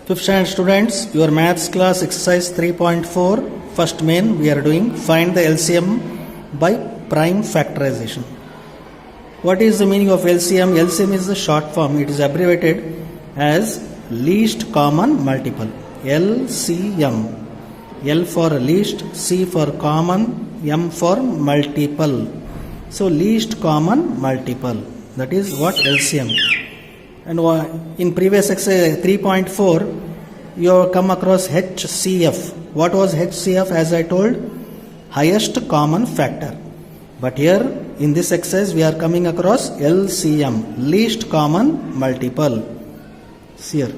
Fifth standard students, your maths class exercise 3.4, first main we are doing find the LCM by prime factorization. What is the meaning of LCM? LCM is the short form. It is abbreviated as least common multiple. LCM. L for least, C for common, M for multiple. So least common multiple. That is what LCM. And in previous exercise 3.4, you have come across HCF. What was HCF? As I told, highest common factor. But here in this exercise we are coming across LCM, least common multiple. See here,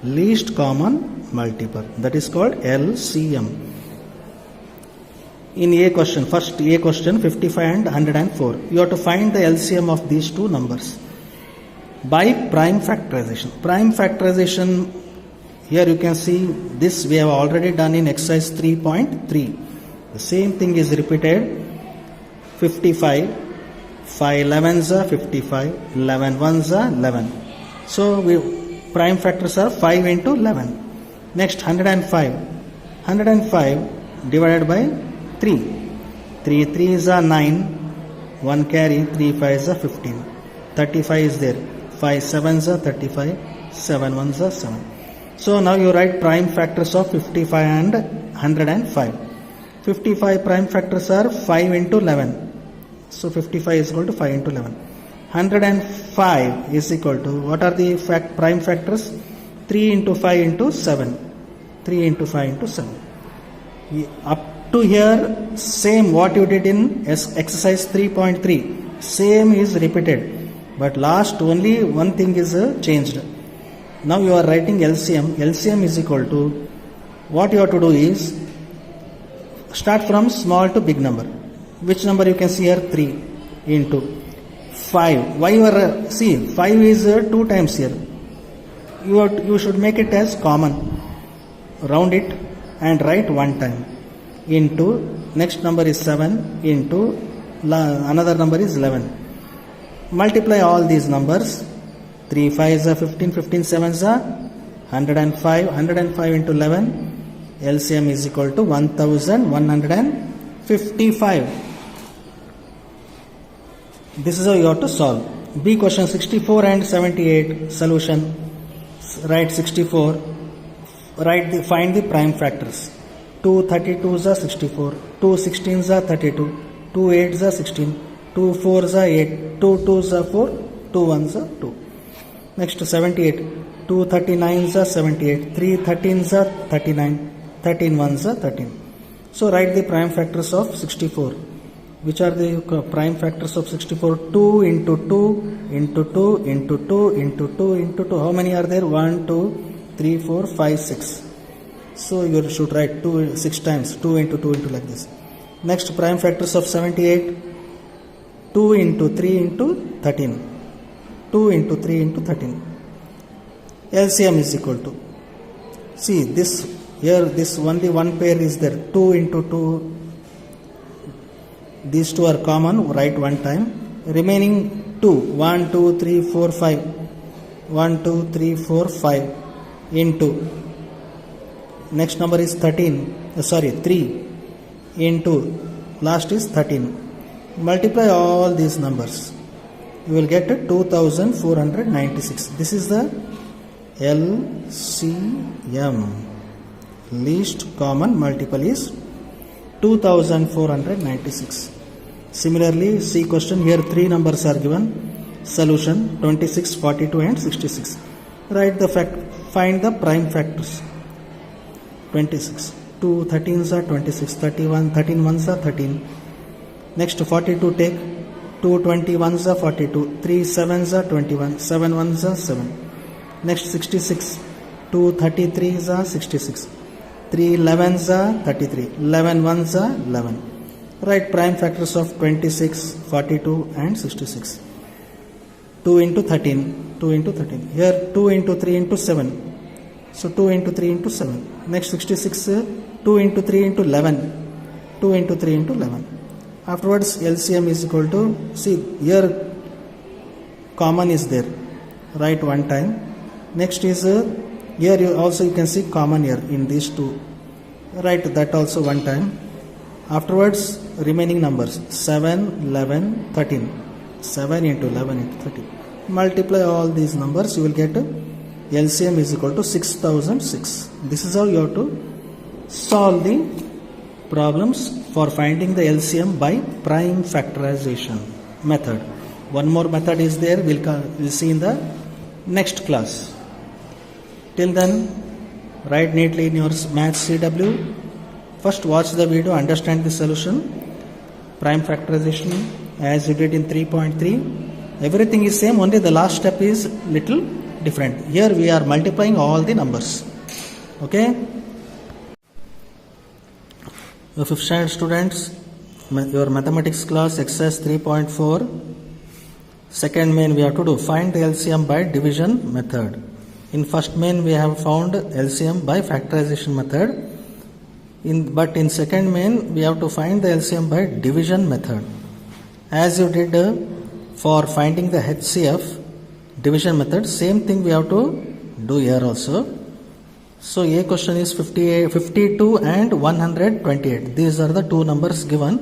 least common multiple. That is called LCM. In A question, first A question 55 and 104, you have to find the LCM of these two numbers by prime factorization. Prime factorization, here you can see this we have already done in exercise 3.3. The same thing is repeated. 55, 5 11s are 55, 11 1s are 11. So prime factors are 5 into 11. Next 105. 105 divided by 3. 3 3s are 9, 1 carry, 3 5s are 15. 35 is there. 5 7s are 35, 7 1s are 7. So now you write prime factors of 55 and 105. 55 prime factors are 5 into 11. So 55 is equal to 5 into 11. 105 is equal to, what are the prime factors? 3 into 5 into 7. 3 into 5 into 7. Up to here, same what you did in exercise 3.3. Same is repeated. But last only one thing is changed. Now you are writing LCM. LCM is equal to, what you have to do is, start from small to big number. Which number you can see here? 3 into 5. Why you are, see 5 is 2 times here. You should make it as common. Round it and write 1 time. Into, next number is 7 into, another number is 11. Multiply all these numbers. 3 5s are 15, 15 7s are 105, 105 into 11. LCM is equal to 1155. This is how you have to solve. B question 64 and 78 solution. Write 64. Find the prime factors. 2 32s are 64. 2 16s are 32. 2 8s are 16. 2 4s are 8. 2 2s are 4. 2 1s are 2. Next 78. 2 39s are 78. 3 13s are 39. 13 1s are 13. So write the prime factors of 64. Which are the prime factors of 64? 2 into 2 into 2 into 2 into 2 into 2. How many are there? 1, 2, 3, 4, 5, 6. So you should write 2 6 times. 2 into 2 into like this. Next prime factors of 78. 2 into 3 into 13. 2 into 3 into 13. LCM is equal to. See this here, this only one pair is there. 2 into 2. These two are common. Write 1 time. Remaining 2. 1, 2, 3, 4, 5. 1, 2, 3, 4, 5. Into. Next number is 13. 3. Into. Last is 13. Multiply all these numbers. You will get 2496. This is the LCM. Least common multiple is 2496. Similarly, C question, here 3 numbers are given. Solution 26, 42 and 66. Write the find the prime factors. 26. 2 13s are 26. 31, 13 1s are 13. Next 42 take. 2 21s are 42. 3 7s are 21. 7 1s are 7. Next 66. 2 33s are 66. 3 11s are 33. 11 1s are 11. Write prime factors of 26, 42 and 66. 2 into 13. 2 into 13. Here 2 into 3 into 7. So 2 into 3 into 7. Next 66. 2 into 3 into 11. 2 into 3 into 11. Afterwards LCM is equal to, see here common is there, write one time. Next is Here you can see common here in these two. Write that also one time. Afterwards, remaining numbers 7, 11, 13. 7 into 11 into 13. Multiply all these numbers, you will get LCM is equal to 6006. This is how you have to solve the problems for finding the LCM by prime factorization method. One more method is there, we'll see in the next class. Till then, write neatly in your maths CW. First watch the video, understand the solution. Prime factorization as you did in 3.3. Everything is same, only the last step is little different. Here we are multiplying all the numbers. Okay? The 5th standard students, your mathematics class exercise 3.4. Second main we have to do find the LCM by division method. In first main we have found LCM by factorization method. But in second main we have to find the LCM by division method. As you did for finding the HCF division method, same thing we have to do here also. So A question is 52 and 128. These are the two numbers given.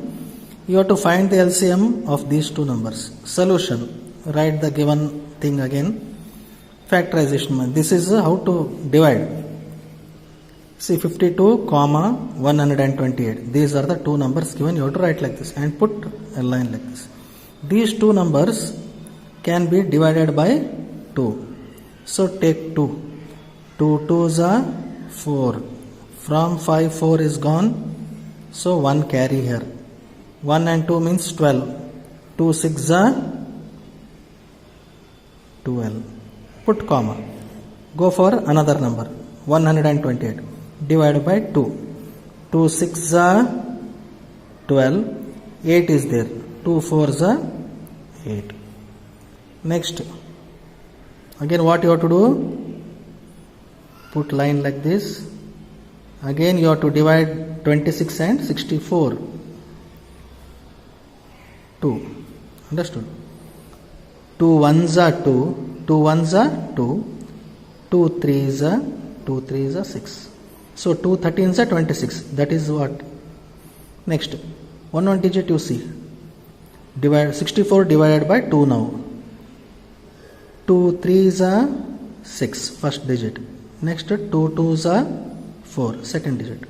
You have to find the LCM of these two numbers. Solution. Write the given thing again. Factorization. This is how to divide. See 52, 128. These are the two numbers given. You have to write like this and put a line like this. These two numbers can be divided by 2. So take 2. 2 2s are 4. From 5, 4 is gone. So 1 carry here. 1 and 2 means 12. 2 6 are 12. Put comma. Go for another number. 128. Divided by 2. 2 6 are 12. 8 is there. 2 4s are 8. Next. Again what you have to do? Put line like this. Again you have to divide 26 and 64. 2. Understood? 2 1s are 2. 2 1s are 2. 2 3s are 2 3s are 6. So 2 13s are 26. That is what? Next. One digit you see. Divide 64 divided by 2 now. 2 3s are 6. First digit. Next 2 2s are 4. Second digit.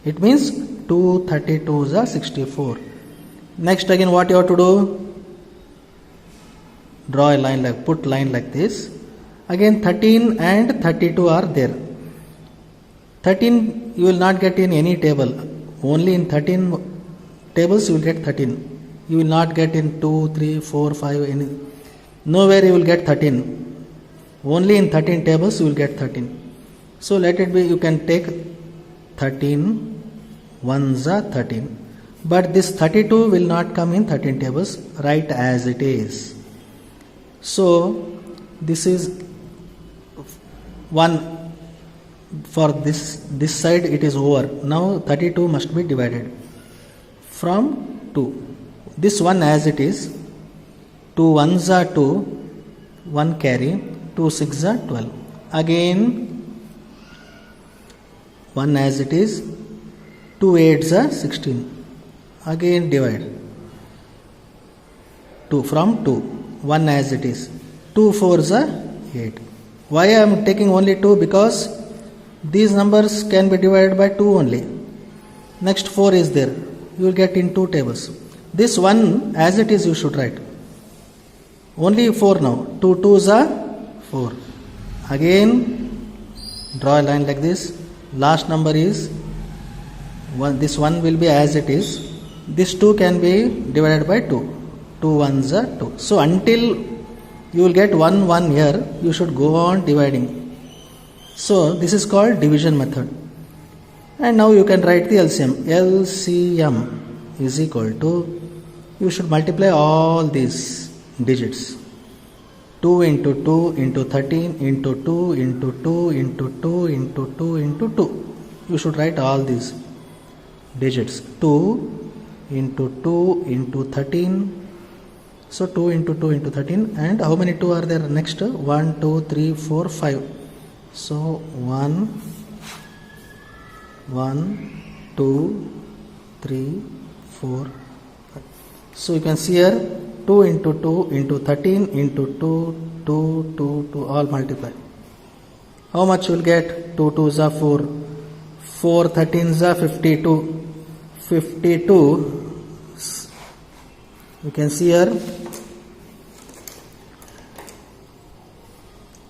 It means 2 32s are 64. Next again what you have to do? Draw a line like, put line like this. Again 13 and 32 are there. 13 you will not get in any table. Only in 13 tables you will get 13. You will not get in 2, 3, 4, 5, any. Nowhere you will get 13. Only in 13 tables you will get 13. So let it be, you can take 13, 1s are 13. But this 32 will not come in 13 tables. Write as it is. So this is 1. For this side it is over. Now 32 must be divided from 2. This one as it is. 2 1s are 2. 1 carry. 2 6 are 12. Again 1 as it is. 2 8s are 16. Again divide. 2 from 2. 1 as it is. 2 4s are 8. Why I am taking only 2? Because these numbers can be divided by 2 only. Next 4 is there. You will get in 2 tables. This one as it is you should write. Only 4 now. 2 2s are 4. Again draw a line like this. Last number is 1. This 1 will be as it is. This 2 can be divided by 2. 2 1s are 2. So until you will get 1 1 here, you should go on dividing. So this is called division method. And now you can write the LCM. LCM is equal to, you should multiply all these digits. 2 into 2 into 13 into 2 into 2 into 2 into 2 into 2. You should write all these digits. 2 into 2 into 13. So 2 into 2 into 13. And how many 2 are there next? 1, 2, 3, 4, 5. So 1, 2, 3, 4. So you can see here 2 into 2 into 13 into 2, 2, 2, 2, all multiply. How much you will get? 2 2s are 4. 4 13s are 52. 52. You can see here.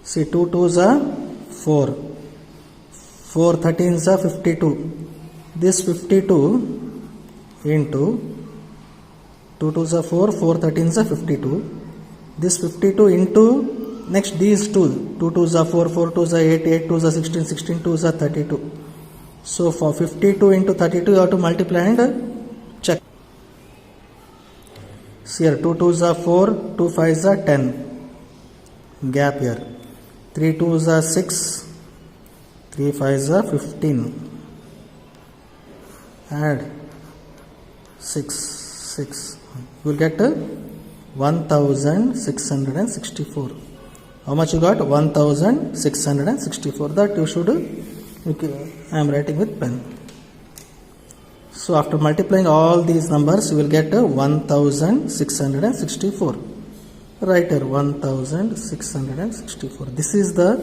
See 2 2s are 4. 4 13s are 52. This 52 into 2 2s are 4, 4 13s are 52. This 52 into next these two. 2 2s are 4, 4 2s are 8, 8 2s are 16, 16 2s are 32. So for 52 into 32 you have to multiply and check. See here 2 2s are 4, 2 5s are 10. Gap here. 3 2s are 6, 3 5s are 15. Add 6, 6. You will get 1664. How much you got? 1664. That you should, I am writing with pen. So after multiplying all these numbers, you will get 1664. Write here 1664. This is the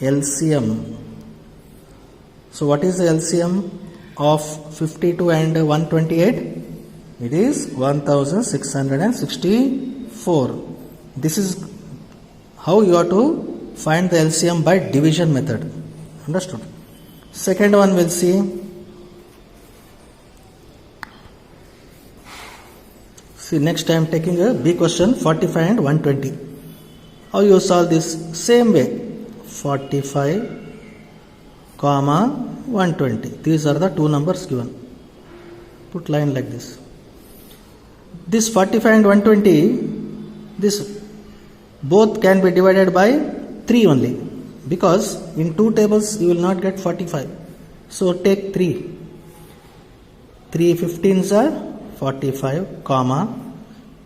LCM. So what is the LCM of 52 and 128? It is 1664. This is how you have to find the LCM by division method. Understood? Second one we'll see. See, next I am taking a B question, 45 and 120. How you solve this? Same way. 45, comma 120. These are the two numbers given. Put line like this. This 45 and 120, this both can be divided by 3 only, because in two tables you will not get 45. So take 3. 3 15s are 45, comma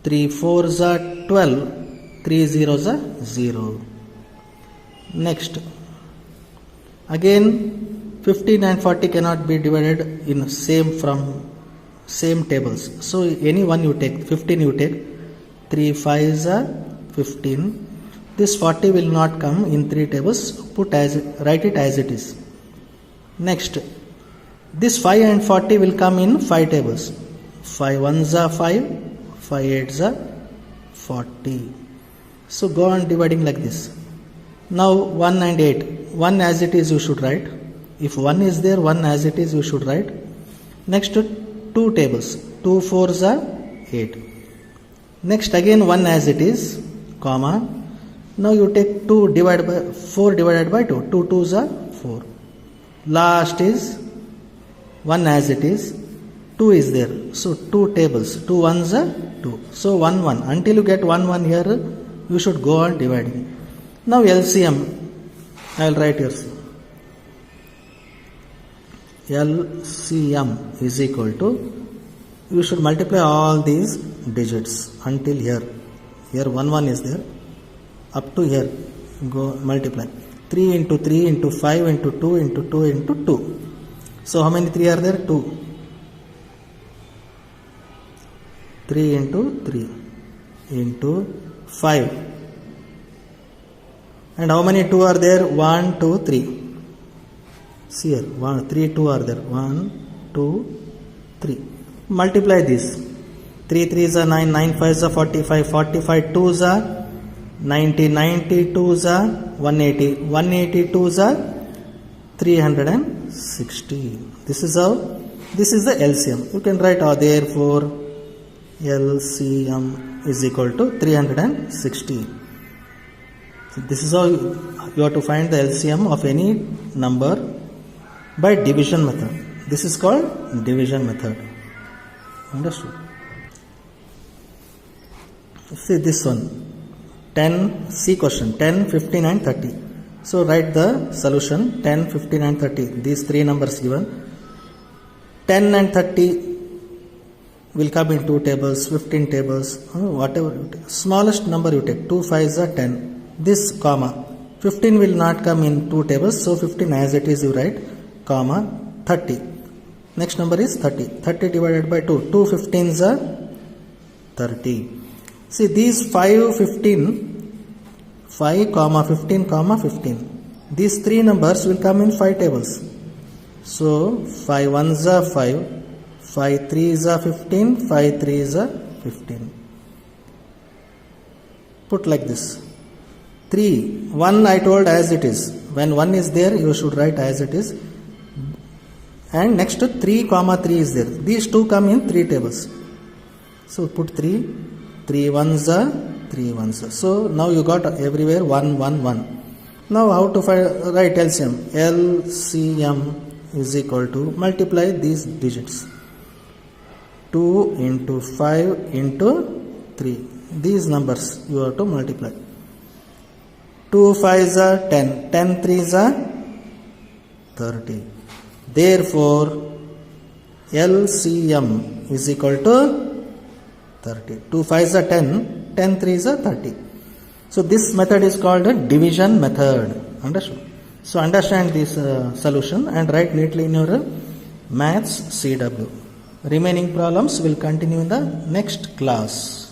3 4s are 12, 3 zeros are 0. Next, again 15 and 40 cannot be divided in same tables. So any one you take, 15 you take, 3 5s are 15. This 40 will not come in 3 tables. Write it as it is. Next, this 5 and 40 will come in 5 tables. 5 1s are 5, 5 8s are 40. So go on dividing like this. Now 1 and 8, 1 as it is you should write. If 1 is there, 1 as it is you should write. Next, 2 tables, 2 4s are 8. Next again 1 as it is, comma. Now you take 4 divided by 2, 2 2s are 4. Last is 1 as it is, 2 is there. So 2 tables, 2 1s are 2. So 1 1. Until you get 1 1 here, you should go on dividing. Now LCM, I will write here. LCM is equal to, you should multiply all these digits until here. Here 1 1 is there. Up to here, go multiply. 3 into 3 into 5 into 2 into 2 into 2. So how many 3 are there? 2. 3 into 3 into 5. And how many 2 are there? 1, 2, 3. See here, 3 2 are there. 1, 2, 3. Multiply this. 3 3s are 9, 9 5s are 45, 45 2s are 90, 90 2s are 180, 180 2s are 360. This is the LCM. You can write, therefore LCM is equal to 360. So this is how you have to find the LCM of any number by division method. This is called division method. Understood? See this one. 10, C question, 10, 15 and 30. So write the solution, 10, 15 and 30. These 3 numbers given. 10 and 30 will come in 2 tables, 15 tables, whatever you take. Smallest number you take, 2 5s are 10. This comma, 15 will not come in two tables, so 15 as it is you write, comma 30. Next number is 30. 30 divided by 2. 2 15s are 30. See these 5, 15, 5, comma 15, comma 15. These three numbers will come in 5 tables. So 5 1s are 5, 5 3s are 15, 5 3s are 15. Put like this. 3, 1 I told as it is. When 1 is there, you should write as it is. And next to 3, comma 3 is there. These two come in 3 tables. So put 3, 3 1s are 3 1s. So now you got everywhere 1, 1, 1. Now how to write LCM? LCM is equal to multiply these digits. 2 into 5 into 3. These numbers you have to multiply. 2 5s are 10. 10 3s are 30. Therefore, LCM is equal to 30. 2 5s are 10. 10 3s are 30. So this method is called a division method. Understood? So understand this solution and write neatly in your maths CW. Remaining problems will continue in the next class.